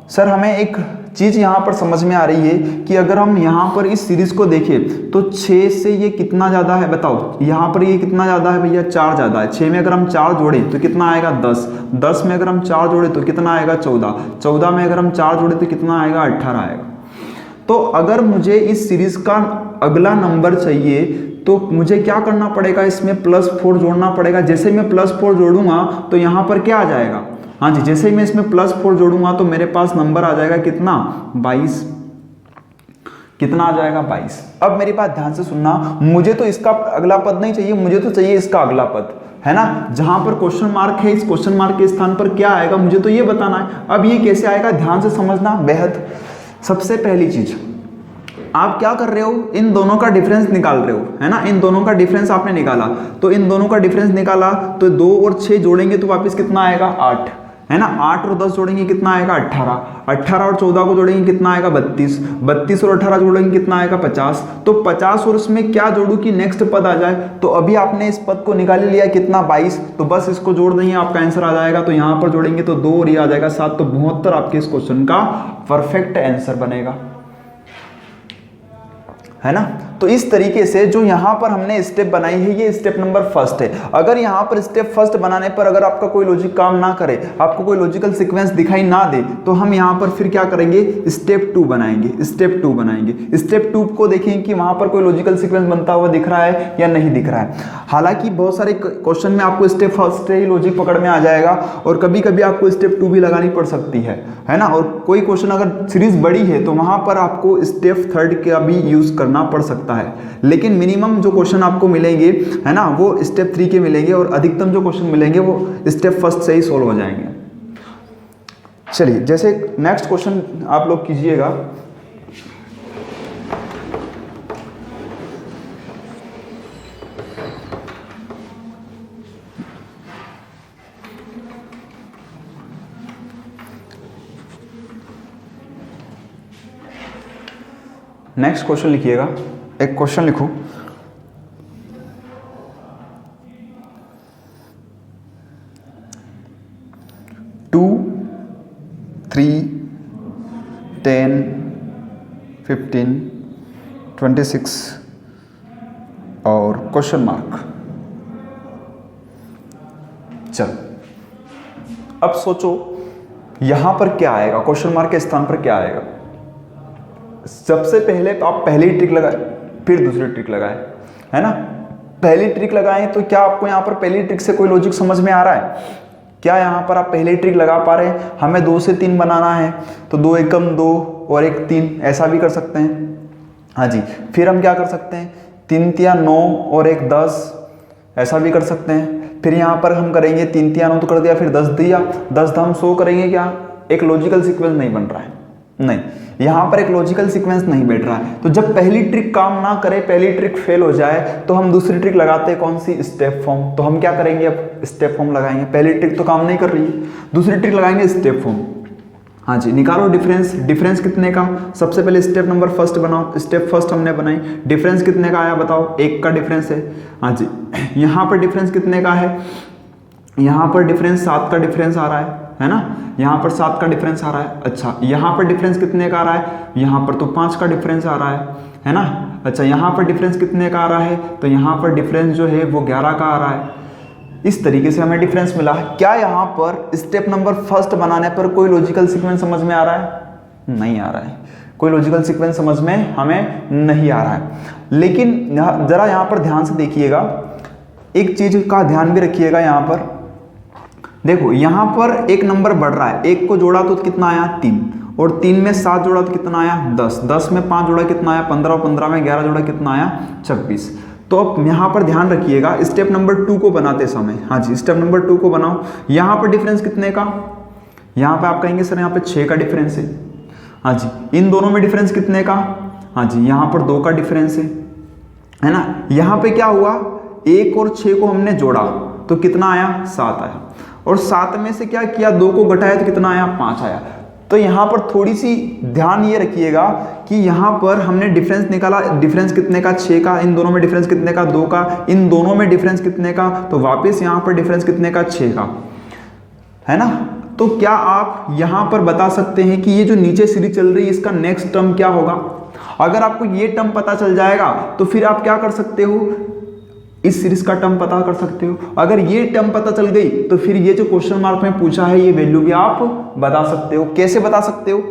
सर हमें एक चीज यहाँ पर समझ में आ रही है कि अगर हम यहाँ पर इस सीरीज को देखें तो 6 से ये कितना ज्यादा है बताओ? यहाँ पर ये कितना ज्यादा है भैया? 4 ज्यादा है। 6 में अगर हम 4 जोड़े तो कितना आएगा? 10। 10 में अगर हम 4 जोड़े तो कितना आएगा? 14। 14 में अगर हम 4 जोड़े तो कितना आएगा? 18 आएगा। तो अगर मुझे इस सीरीज का अगला नंबर चाहिए तो मुझे क्या करना पड़ेगा? इसमें +4 जोड़ना पड़ेगा। जैसे मैं +4 जोड़ूंगा तो यहाँ पर क्या आ जाएगा? हाँ जी, जैसे ही मैं इसमें +4 जोड़ूंगा तो मेरे पास नंबर आ जाएगा कितना? 22। कितना आ जाएगा? 22। अब मेरी बात ध्यान से सुनना, मुझे तो इसका अगला पद नहीं चाहिए, मुझे तो चाहिए इसका अगला पद, है ना। जहां पर क्वेश्चन मार्क है, इस क्वेश्चन मार्क के स्थान पर क्या आएगा मुझे तो ये बताना है। अब ये कैसे आएगा ध्यान से समझना बेहद। सबसे पहली चीज, आप क्या कर रहे हो? इन दोनों का डिफरेंस निकाल रहे हो, है ना। इन दोनों का डिफरेंस आपने निकाला, तो इन दोनों का डिफरेंस निकाला तो 2 और 6 जोड़ेंगे तो वापस कितना आएगा? 8, है ना। 8 और 10 जोड़ेंगे कितना आएगा? 18। 18 और 14 को जोड़ेंगे कितना आएगा? 32। 32 और 18 जोड़ेंगे कितना आएगा? 50। तो 50 और उसमें क्या जोड़ू कि नेक्स्ट पद आ जाए? तो अभी आपने इस पद को निकाल लिया कितना? 22। तो बस इसको जोड़ देंगे, आपका आंसर आ जाएगा। तो यहाँ पर जोड़ेंगे तो 2 और ये आ जाएगा 7। तो 72 आपके इस क्वेश्चन का परफेक्ट आंसर बनेगा, है ना। तो इस तरीके से जो यहाँ पर हमने स्टेप बनाई है ये स्टेप नंबर फर्स्ट है। अगर यहाँ पर स्टेप फर्स्ट बनाने पर अगर आपका कोई लॉजिक काम ना करे, आपको कोई लॉजिकल सीक्वेंस दिखाई ना दे, तो हम यहाँ पर फिर क्या करेंगे, स्टेप 2 बनाएंगे। स्टेप 2 बनाएंगे, स्टेप 2 को देखेंगे कि वहाँ पर कोई लॉजिकल सीक्वेंस बनता हुआ दिख रहा है या नहीं दिख रहा है। हालांकि बहुत सारे क्वेश्चन में आपको स्टेप फर्स्ट से ही लॉजिक पकड़ में आ जाएगा और कभी कभी आपको स्टेप 2 भी लगानी पड़ सकती है ना। और कोई क्वेश्चन अगर सीरीज बड़ी है तो वहाँ पर आपको स्टेप 3 का भी यूज करना पड़ सकता है, लेकिन मिनिमम जो क्वेश्चन आपको मिलेंगे है ना वो स्टेप 3 के मिलेंगे और अधिकतम जो क्वेश्चन मिलेंगे वो स्टेप फर्स्ट से ही सोल्व हो जाएंगे। चलिए, जैसे नेक्स्ट क्वेश्चन आप लोग कीजिएगा। नेक्स्ट क्वेश्चन लिखिएगा, एक क्वेश्चन लिखो। टू 3 10 15 26 और क्वेश्चन मार्क। चल अब सोचो यहां पर क्या आएगा, क्वेश्चन मार्क के स्थान पर क्या आएगा। सबसे पहले आप पहली ट्रिक लगाए, फिर दूसरी ट्रिक लगाए, है ना। पहली ट्रिक लगाएं तो क्या आपको यहाँ पर पहली ट्रिक से कोई लॉजिक समझ में आ रहा है? क्या यहाँ पर आप पहली ट्रिक लगा पा रहे हैं? हमें 2 से 3 बनाना है तो 2 एकम 2 और 1 3, ऐसा भी कर सकते हैं। हाँ जी, फिर हम क्या कर सकते हैं, 3 तिया 9 और 1 10, ऐसा भी कर सकते हैं। फिर यहाँ पर हम करेंगे 3 तिया 9 तो कर दिया, फिर 10 दिया 10 हम 100 करेंगे। क्या एक लॉजिकल सीक्वेंस नहीं बन रहा है? नहीं, यहाँ पर एक लॉजिकल सीक्वेंस नहीं बैठ रहा है। तो जब पहली ट्रिक काम ना करे, पहली ट्रिक फेल हो जाए, तो हम दूसरी ट्रिक लगाते हैं, कौन सी, स्टेप फॉर्म। तो हम क्या करेंगे, अब स्टेप फॉर्म लगाएंगे। पहली ट्रिक तो काम नहीं कर रही है, दूसरी ट्रिक लगाएंगे स्टेप फॉर्म। हाँ जी, निकालो डिफरेंस। डिफरेंस कितने का, सबसे पहले स्टेप नंबर फर्स्ट बनाओ। स्टेप फर्स्ट हमने बनाई, डिफरेंस कितने का आया बताओ, 1 का डिफरेंस है। हाँ जी, यहाँ पर डिफरेंस कितने का है, यहाँ पर डिफरेंस 7 का डिफरेंस आ रहा है ना। यहाँ पर 7 का डिफरेंस आ रहा है। अच्छा, यहाँ पर डिफरेंस कितने का आ रहा है, यहाँ पर तो 5 का डिफरेंस आ रहा है ना। अच्छा, यहाँ पर डिफरेंस कितने का आ रहा है, तो यहाँ पर डिफरेंस जो है वो 11 का आ रहा है। इस तरीके से हमें डिफरेंस मिला। क्या यहाँ पर स्टेप नंबर फर्स्ट बनाने पर कोई लॉजिकल सीक्वेंस समझ में आ रहा है? नहीं आ रहा है, कोई लॉजिकल सीक्वेंस समझ में हमें नहीं आ रहा है। लेकिन जरा यहाँ पर ध्यान से देखिएगा, एक चीज का ध्यान भी रखिएगा। यहाँ पर देखो, यहाँ पर एक नंबर बढ़ रहा है, 1 को जोड़ा तो कितना आया 3, और 3 में 7 जोड़ा तो कितना आया 10, 10 में 5 जोड़ा कितना आया 15, और 15 में 11 जोड़ा कितना आया 26। तो अब यहाँ पर ध्यान रखिएगा स्टेप नंबर 2 को बनाते समय। हाँ जी, स्टेप नंबर 2 को बनाओ। यहाँ पर डिफरेंस कितने का, यहाँ पे आप कहेंगे सर यहाँ पे 6 का डिफरेंस है। हाँ जी, इन दोनों में डिफरेंस कितने का, हाँ जी, यहाँ पर 2 का डिफरेंस है ना। यहाँ पे क्या हुआ, 1 और 6 को हमने जोड़ा तो कितना आया 7 आया, और 7 में से क्या किया 2 को घटाया तो कितना आया 5 आया। तो यहाँ पर थोड़ी सी ध्यान ये रखिएगा कि यहाँ पर हमने डिफरेंस निकाला, डिफरेंस कितने का 6 का, इन दोनों में डिफरेंस कितने का 2 का, इन दोनों में डिफरेंस कितने का, तो वापस यहाँ पर डिफरेंस कितने का 6 का, है ना। तो क्या आप यहाँ पर बता सकते हैं कि ये जो नीचे सीरीज चल रही है इसका नेक्स्ट टर्म क्या होगा? अगर आपको ये टर्म पता चल जाएगा तो फिर आप क्या कर सकते हो, इस सीरीज का टर्म पता कर सकते हो। अगर ये टर्म पता चल गई तो फिर ये जो क्वेश्चन मार्क में पूछा है ये वैल्यू भी आप बता सकते हो। कैसे बता सकते हो,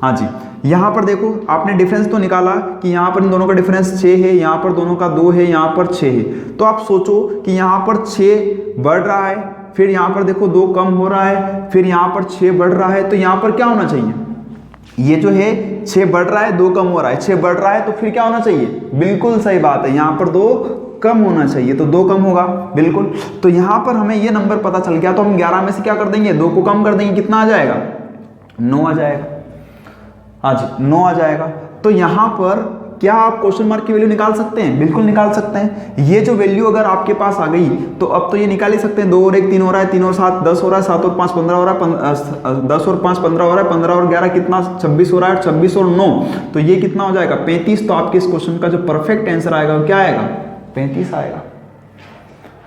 हाँ जी, यहाँ पर देखो आपने डिफरेंस तो निकाला कि यहाँ पर इन दोनों का डिफरेंस 6 है, यहाँ पर दोनों का 2 है, यहाँ पर 6 है। तो आप सोचो कि यहाँ पर 6 बढ़ रहा है, फिर यहाँ पर देखो 2 कम हो रहा है, फिर यहाँ पर 6 बढ़ रहा है, तो यहाँ पर क्या होना चाहिए, ये जो है 6 बढ़ रहा है 2 कम हो रहा है, 6 बढ़ रहा है तो फिर क्या होना चाहिए, बिल्कुल सही बात है, यहाँ पर 2 कम होना चाहिए, तो 2 कम होगा बिल्कुल। तो यहाँ पर हमें ये नंबर पता चल गया, तो हम 11 में से क्या कर देंगे 2 को कम कर देंगे, कितना आ जाएगा 9 आ जाएगा। हाँ जी 9 आ जाएगा। तो यहाँ पर क्या आप क्वेश्चन मार्क की वैल्यू निकाल सकते हैं, बिल्कुल निकाल सकते हैं। ये जो वैल्यू अगर आपके पास आ गई तो अब तो ये निकाल ही सकते हैं, 2 और 1 3 हो रहा है, 3 और 7 10 हो रहा है, 7 और 5 15 हो रहा है, 10 और 5 15 हो रहा है, 15 और 11 कितना 26 हो रहा है, 26 और 9 तो ये कितना हो जाएगा 35। तो आपके इस क्वेश्चन का जो परफेक्ट आंसर आएगा वो क्या आएगा 35 आएगा।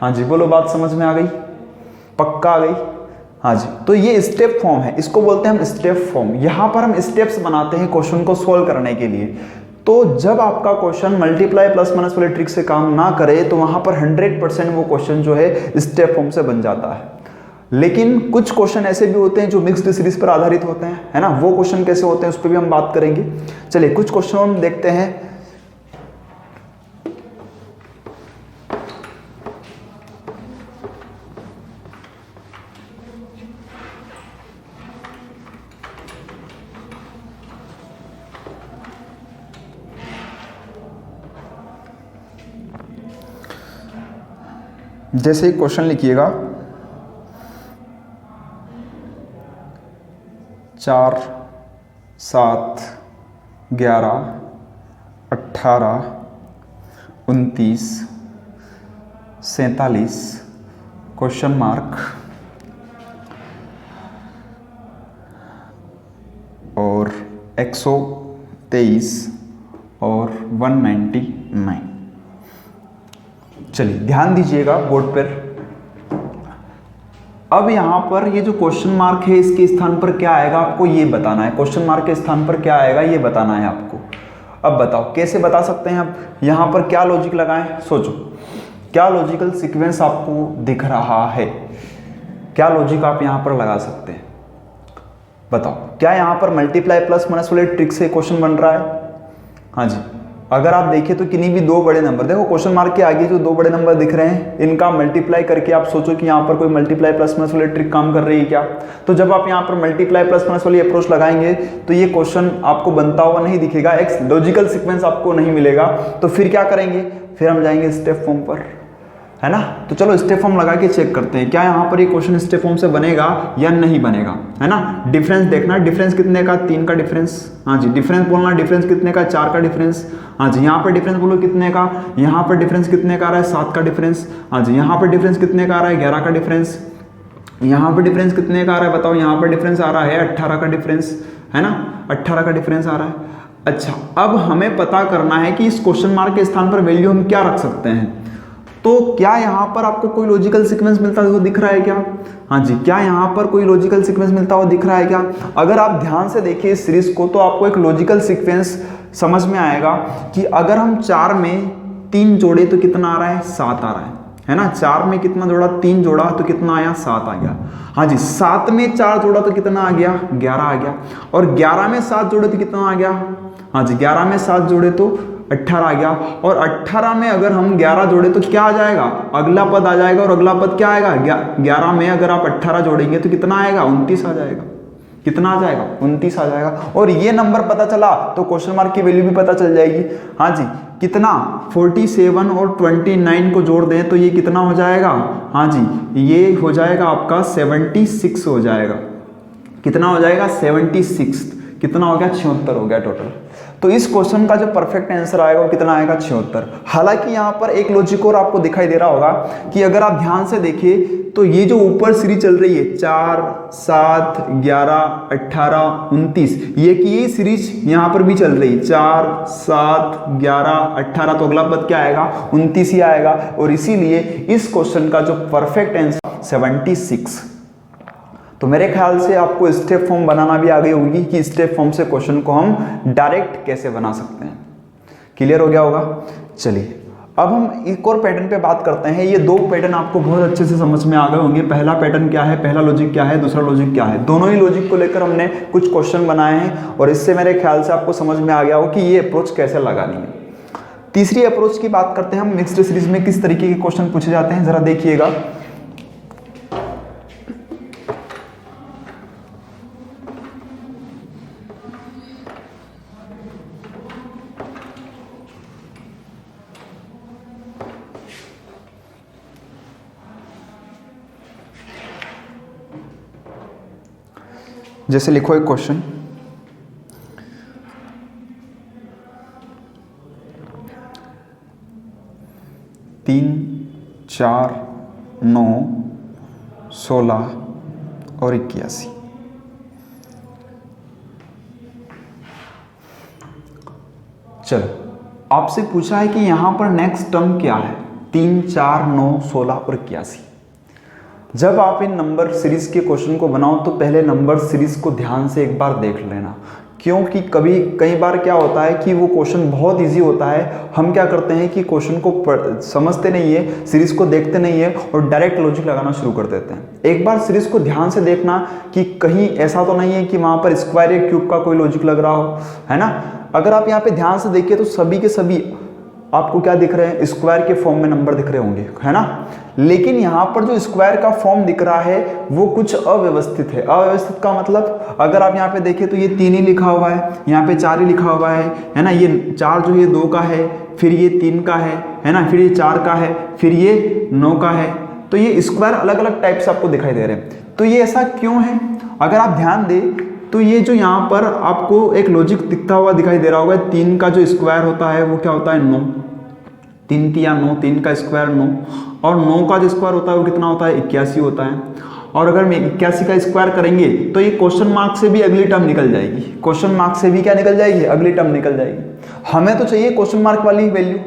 हाँ जी बोलो, बात समझ में आ गई, पक्का आ गई। हाँ जी, तो ये स्टेप फॉर्म है, इसको बोलते हैं हम स्टेप फॉर्म। यहाँ पर हम स्टेप्स बनाते हैं क्वेश्चन को सोल्व करने के लिए। तो जब आपका क्वेश्चन मल्टीप्लाई प्लस माइनस वाले ट्रिक से काम ना करे तो वहां पर 100% वो क्वेश्चन जो है स्टेप फॉर्म से बन जाता है। लेकिन कुछ क्वेश्चन ऐसे भी होते हैं जो मिक्स्ड सीरीज पर आधारित होते हैं, है ना, वो क्वेश्चन कैसे होते हैं उस पर भी हम बात करेंगे। चलिए कुछ क्वेश्चन हम देखते हैं। जैसे क्वेश्चन लिखिएगा 4, 7, 11, 18, 29, 47 क्वेश्चन मार्क और 123 और 199। चलिए ध्यान दीजिएगा बोर्ड पर। अब यहां पर ये जो क्वेश्चन मार्क है इसके स्थान पर क्या आएगा आपको ये बताना है। क्वेश्चन मार्क के स्थान पर क्या आएगा ये बताना है आपको। अब बताओ कैसे बता सकते हैं। अब यहां पर क्या लॉजिक लगाएं, सोचो क्या लॉजिकल सीक्वेंस आपको दिख रहा है, क्या लॉजिक आप यहां पर लगा सकते हैं बताओ। क्या यहां पर मल्टीप्लाई प्लस माइनस वाले ट्रिक से क्वेश्चन बन रहा है? हाँ जी। अगर आप देखिए तो किन्हीं भी दो बड़े नंबर, देखो क्वेश्चन मार्क के आगे जो दो बड़े नंबर दिख रहे हैं इनका मल्टीप्लाई करके आप सोचो कि यहाँ पर कोई मल्टीप्लाई प्लस माइनस वाली ट्रिक काम कर रही है क्या। तो जब आप यहाँ पर मल्टीप्लाई प्लस माइनस वाली अप्रोच लगाएंगे तो ये क्वेश्चन आपको बनता हुआ नहीं दिखेगा, एक लॉजिकल सीक्वेंस आपको नहीं मिलेगा। तो फिर क्या करेंगे, फिर हम जाएंगे स्टेप फॉर्म पर, है ना। तो चलो स्टेप फॉर्म लगा के चेक करते हैं क्या यहाँ पर ये क्वेश्चन स्टेप फॉर्म से बनेगा या नहीं बनेगा, है ना। डिफरेंस देखना, डिफरेंस कितने का, 3 का डिफरेंस। हाँ जी। डिफरेंस बोलना, डिफरेंस कितने का, 4 का डिफरेंस। हाँ जी। यहाँ पर डिफरेंस बोलो कितने का, यहाँ पर डिफरेंस कितने का आ रहा है, 7 का डिफरेंस। हाँ जी। यहाँ पर डिफरेंस कितने का आ रहा है, 11 का डिफरेंस। यहाँ पर डिफरेंस कितने का आ रहा है बताओ, यहाँ पर डिफरेंस आ रहा है 18 का डिफरेंस, है ना, 18 का डिफरेंस आ रहा है। अच्छा, अब हमें पता करना है कि इस क्वेश्चन मार्क के स्थान पर वैल्यू हम क्या रख सकते हैं। तो क्या यहां पर आपको कोई लॉजिकल सीक्वेंस मिलता हुआ दिख रहा है क्या? हाँ जी। क्या यहां पर कोई लॉजिकल सीक्वेंस मिलता हुआ दिख रहा है क्या? अगर आप ध्यान से देखिए इस सीरीज को तो आपको एक लॉजिकल सीक्वेंस समझ में आएगा कि अगर हम 4 में 3 जोड़े तो कितना आ रहा है, 7 आ रहा है ना। 4 में कितना जोड़ा, 3 जोड़ा तो कितना आया, 7 आ गया। हाँ जी। 7 में 4 जोड़ा तो कितना आ गया, 11 आ गया। और 11 में 7 जोड़े तो कितना आ गया, हाँ जी 11 में 7 जोड़े तो 18 आ गया। और 18 में अगर हम 11 जोड़े तो क्या आ जाएगा, अगला पद आ जाएगा। और अगला पद क्या आएगा, 11 में अगर आप 18 जोड़ेंगे तो कितना आएगा, 29 आ जाएगा। कितना आ जाएगा, 29 आ जाएगा। और ये नंबर पता चला तो क्वेश्चन मार्क की वैल्यू भी पता चल जाएगी। हाँ जी। कितना, 47 और 29 को जोड़ दें तो ये कितना हो जाएगा, हाँ जी ये हो जाएगा आपका 76 हो जाएगा। कितना हो जाएगा, 76। कितना हो गया, 76 हो गया टोटल। तो इस क्वेश्चन का जो परफेक्ट आंसर आएगा वो कितना आएगा, 76। हालांकि यहाँ पर एक लॉजिक और आपको दिखाई दे रहा होगा कि अगर आप ध्यान से देखिए तो ये जो ऊपर सीरीज चल रही है 4, 7, 11, 18, 29, ये की ये सीरीज यहाँ पर भी चल रही है 4, 7, 11, 18, तो अगला पद क्या आएगा, 29 ही आएगा। और इसीलिए इस क्वेश्चन का जो परफेक्ट आंसर 76। तो मेरे ख्याल से आपको स्टेप फॉर्म बनाना भी आ गई होगी कि स्टेप फॉर्म से क्वेश्चन को हम डायरेक्ट कैसे बना सकते हैं। क्लियर हो गया होगा। चलिए अब हम एक और पैटर्न पे बात करते हैं। ये दो पैटर्न आपको बहुत अच्छे से समझ में आ गए होंगे। पहला पैटर्न क्या है, पहला लॉजिक क्या है, दूसरा लॉजिक क्या है। दोनों ही लॉजिक को लेकर हमने कुछ क्वेश्चन बनाए हैं और इससे मेरे ख्याल से आपको समझ में आ गया हो कि ये अप्रोच कैसे लगानी है। तीसरी अप्रोच की बात करते हैं हम। मिक्स्ड सीरीज में किस तरीके के क्वेश्चन पूछे जाते हैं जरा देखिएगा। जैसे लिखो एक क्वेश्चन, तीन, 4, 9, 16 और 81। चलो आपसे पूछा है कि यहां पर नेक्स्ट टर्म क्या है, 3, 4, 9, 16 और 81। जब आप इन नंबर सीरीज के क्वेश्चन को बनाओ तो पहले नंबर सीरीज को ध्यान से एक बार देख लेना, क्योंकि कई बार क्या होता है कि वो क्वेश्चन बहुत इजी होता है, हम क्या करते हैं कि क्वेश्चन को समझते नहीं है, सीरीज को देखते नहीं है और डायरेक्ट लॉजिक लगाना शुरू कर देते हैं। एक बार सीरीज को ध्यान से देखना कि कहीं ऐसा तो नहीं है कि वहाँ पर स्क्वायर या क्यूब का कोई लॉजिक लग रहा हो, है ना। अगर आप यहाँ पे ध्यान से देखिए तो सभी के सभी आपको क्या दिख रहे हैं, स्क्वायर के फॉर्म में नंबर दिख रहे होंगे, है ना। लेकिन यहाँ पर जो स्क्वायर का फॉर्म दिख रहा है वो कुछ अव्यवस्थित है। अव्यवस्थित का मतलब अगर आप यहाँ पे देखें तो ये 3 ही लिखा हुआ है, यहाँ पे 4 ही लिखा हुआ है ना। ये 4 जो ये 2 का है, फिर ये 3 का है ना, फिर ये 4 का है, फिर ये 9 का है। तो ये स्क्वायर अलग अलग टाइप से आपको दिखाई दे रहे हैं। तो ये ऐसा क्यों है, अगर आप ध्यान दें तो ये जो यहाँ पर आपको एक लॉजिक दिखता हुआ दिखाई दे रहा होगा, 3 का जो स्क्वायर होता है वो क्या होता है 9, 3 तिया 9, 3 का स्क्वायर 9, और 9 का जो स्क्वायर होता है वो कितना होता है 81 होता है। और अगर मैं 81 का स्क्वायर करेंगे तो ये क्वेश्चन मार्क से भी अगली टर्म निकल जाएगी, क्वेश्चन मार्क से भी क्या निकल जाएगी, अगली टर्म निकल जाएगी। हमें तो चाहिए क्वेश्चन मार्क वाली वैल्यू,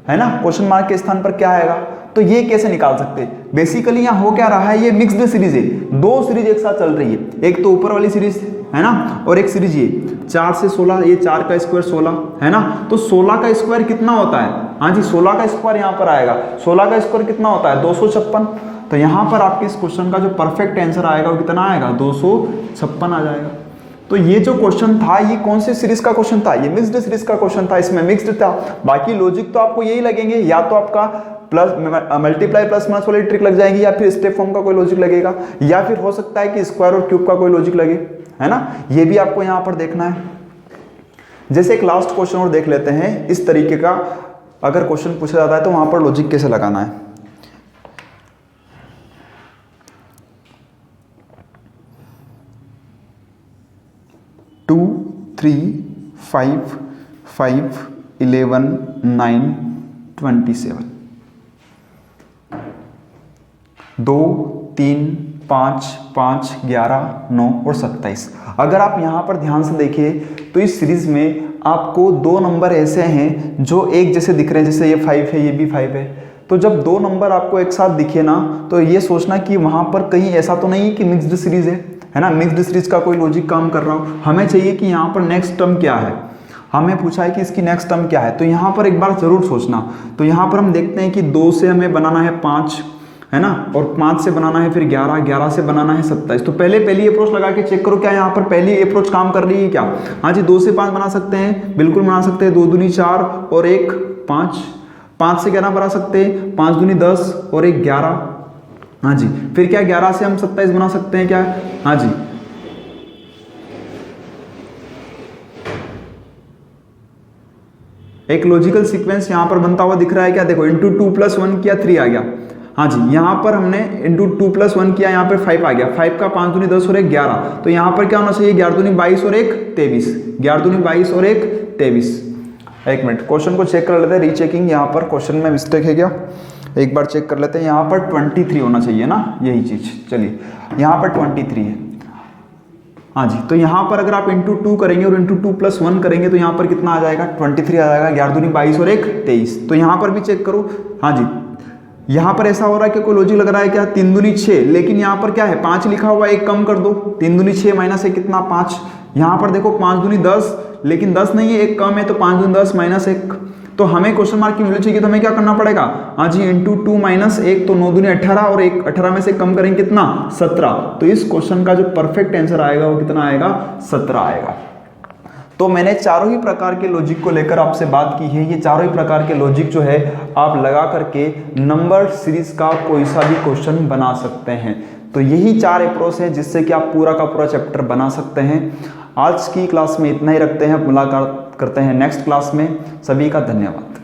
है ना, क्वेश्चन मार्क के स्थान पर क्या आएगा। तो ये कैसे निकाल सकते हैं, बेसिकली यहाँ हो क्या रहा है, ये मिक्स्ड सीरीज है, 2 सीरीज एक साथ चल रही है। एक तो ऊपर वाली सीरीज है ना, और एक सीरीज ये 4 से 16, ये 4 का स्क्वायर 16 है ना। तो 16 का स्क्वायर कितना होता है, हाँ जी 16 का स्क्वायर यहाँ पर आएगा। 16 का स्क्वायर कितना होता है 256। तो यहाँ पर आपके इस क्वेश्चन का जो परफेक्ट आंसर आएगा वो कितना आएगा 256 आ जाएगा। तो ये जो क्वेश्चन था ये कौन से सीरीज का क्वेश्चन था, ये मिक्स्ड सीरीज का क्वेश्चन था, इसमें मिक्स्ड था। बाकी लॉजिक तो आपको यही लगेंगे, या तो आपका प्लस मल्टीप्लाई प्लस माइनस वाली ट्रिक लग जाएगी, या फिर स्टेप फॉर्म का कोई लॉजिक लगेगा, या फिर हो सकता है कि स्क्वायर और क्यूब का कोई लॉजिक लगे, है ना। ये भी आपको यहाँ पर देखना है। जैसे एक लास्ट क्वेश्चन और देख लेते हैं, इस तरीके का अगर क्वेश्चन पूछा जाता है तो वहां पर लॉजिक कैसे लगाना है। टू 3 5 5 11 9 27, 2 3 5 5 11 9 और 27। अगर आप यहाँ पर ध्यान से देखिए तो इस सीरीज में आपको 2 नंबर ऐसे हैं जो एक जैसे दिख रहे हैं, जैसे ये 5 है ये भी 5 है। तो जब 2 नंबर आपको एक साथ दिखे ना तो ये सोचना कि वहाँ पर कहीं ऐसा तो नहीं कि मिक्स्ड सीरीज है ना, मिक्स्ड सीरीज का कोई लॉजिक काम कर रहा हो। हमें चाहिए कि यहाँ पर नेक्स्ट टर्म क्या है, हमें पूछा है कि इसकी नेक्स्ट टर्म क्या है। तो यहाँ पर एक बार जरूर सोचना। तो यहाँ पर हम देखते हैं कि 2 से हमें बनाना है 5, है ना, और 5 से बनाना है फिर 11, 11 से बनाना है 27। तो पहली अप्रोच लगा के चेक करो क्या यहाँ पर पहली अप्रोच काम कर रही है क्या। हाँ जी 2 से 5 बना सकते हैं, बिल्कुल बना सकते हैं, 2 दूनी 4 और 1 5, 5 से 11 बना सकते हैं, 5 दूनी 10 और 1 11। हाँ जी फिर क्या 11 से हम 27 बना सकते हैं क्या, हाँ जी एक लॉजिकल सीक्वेंस यहाँ पर बनता हुआ दिख रहा है क्या, देखो इंटू 2 + 1 किया 3 आ गया। हाँ जी यहाँ पर हमने इंटू 2 + 1 किया, यहाँ पे 5 आ गया, 5 का 5 दूनी 10 और 1 11। तो यहाँ पर क्या होना चाहिए 11 दूनी 22 और 1 23, 11 दूनी 22 और 1 23। एक मिनट क्वेश्चन को चेक कर लेते हैं, रीचेकिंग, यहाँ पर क्वेश्चन में मिस्टेक है क्या, एक बार चेक कर लेते हैं। यहाँ पर 23 होना चाहिए ना, यही चीज, चलिए यहाँ पर 23 है। हाँ जी तो यहाँ पर अगर आप इंटू 2 करेंगे और इंटू 2 + 1 करेंगे तो यहाँ पर कितना आ जाएगा 23 आ जाएगा, 11 दूनी 22 और 1 23। तो यहाँ पर भी चेक करो। हाँ जी यहाँ पर ऐसा हो रहा है कि कोई लॉजिक लग रहा है क्या, 3 दूनी 6, लेकिन यहाँ पर क्या है 5 लिखा हुआ है, 1 कम कर दो, 3 दूनी 6 माइनस 1 कितना 5। यहाँ पर देखो 5 दूनी 10, लेकिन 10 नहीं है 1 कम है, तो 5 दूनी 10 माइनस 1। तो हमें क्वेश्चन मार्क की वैल्यू चाहिए तो हमें क्या करना पड़ेगा, हाँ जी इंटू 2 - 1, तो 9 दूनी 18 और 1 18 में से कम करेंगे कितना 17। तो इस क्वेश्चन का जो परफेक्ट आंसर आएगा वो कितना आएगा 17 आएगा। तो मैंने चारों ही प्रकार के लॉजिक को लेकर आपसे बात की है। ये चारों ही प्रकार के लॉजिक जो है आप लगा करके नंबर सीरीज का कोई सा भी क्वेश्चन बना सकते हैं। तो यही 4 अप्रोच है जिससे कि आप पूरा का पूरा चैप्टर बना सकते हैं। आज की क्लास में इतना ही रखते हैं, मुलाकात करते हैं नेक्स्ट क्लास में। सभी का धन्यवाद।